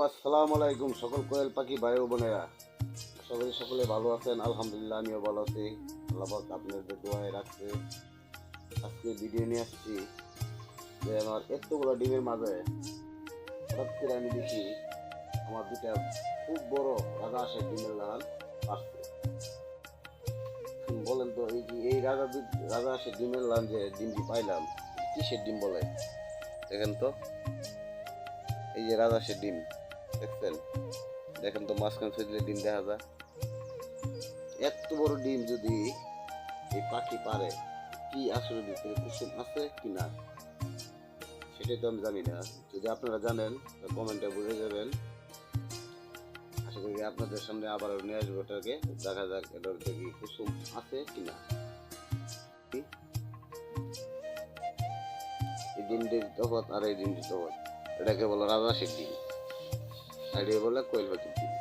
আসসালামু আলাইকুম সকল কোয়েল পাখি ভাই ও বোনেরা। সকলে ভালো আছেন? আলহামদুলিল্লাহ, আমিও ভালো আছি। আল্লাহ পাক আপনাদের দোয়ায় রাখছে। আজকে ভিডিও নিয়ে আসছি যে আমার এতগুলো ডিমের মাঝে হঠাৎ করে আমি দেখি আমার দুটা খুব বড় রাজা হাঁসের ডিমের লাল আসছে। বলেন তো এই রাজা হাঁসের ডিমের লাল যে ডিমটি পাইলাম, কিসের ডিম বলে দেখেন তো? এই যে রাজা হাঁসের ডিম দেখছেন? দেখেন তো মাঝখান থেকে ডিম দেখা যায়। এত বড় ডিম যদি এই পাখি পারে, কি আসলে ভিতরে কুসুম আছে কিনা সেটাই তো আমি জানি না। যদি আপনারা জানেন কমেন্টে বুঝে যাবেন। আশা করি আপনাদের সামনে আবার নিয়ে আসবো এটাকে, দেখা যাক এটার কি কুসুম আছে কিনা। এই ডিমটির তফাৎ আর এই ডিমটির তফাৎ। এটাকে বলো রাজহাঁসের ডিম, আর এটাকে বলে কোয়েল পাখির ডিম।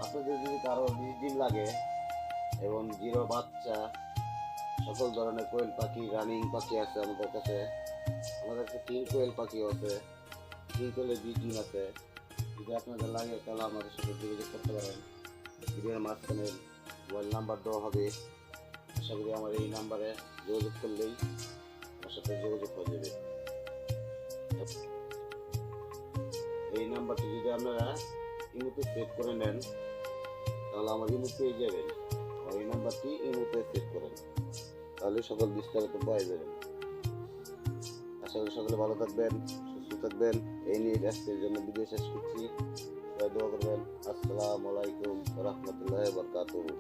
আপনাদের যদি কারো ডিম লাগে এবং জিরো বাচ্চা সকল ধরনের কোয়েল পাখি, রানিং পাখি আছে আমাদের কাছে। কিং কোয়েল পাখিও আছে, কিং কোয়েলের ডিম আছে। যদি আপনাদের লাগে তাহলে আমাদের সাথে যোগাযোগ করতে পারেন। ভিডিওর মাঝখানে মোবাইল নাম্বার দেওয়া হবে। আশা করি আমার এই নাম্বারে যোগাযোগ করলেই আমার সাথে যোগাযোগ হয়ে যাবে। এই নাম্বারটি যদি আপনারা ইমোতে সেভ করে নেন তাহলে আমার ইমো পেয়ে যাবেন। আর এই নাম্বারটি ইমোতে সেভ করেন, তাহলে সকল বিস্তারিত পাওয়া যাবেন। আশা করি সকলে ভালো থাকবেন, সুস্থ থাকবেন। এই নিয়ে আজকের জন্য ভিডিও শেষ করছি। সবাই দোয়া করবেন। আসসালামু আলাইকুম ওয়া রাহমাতুল্লাহি ওয়া বারাকাতুহু।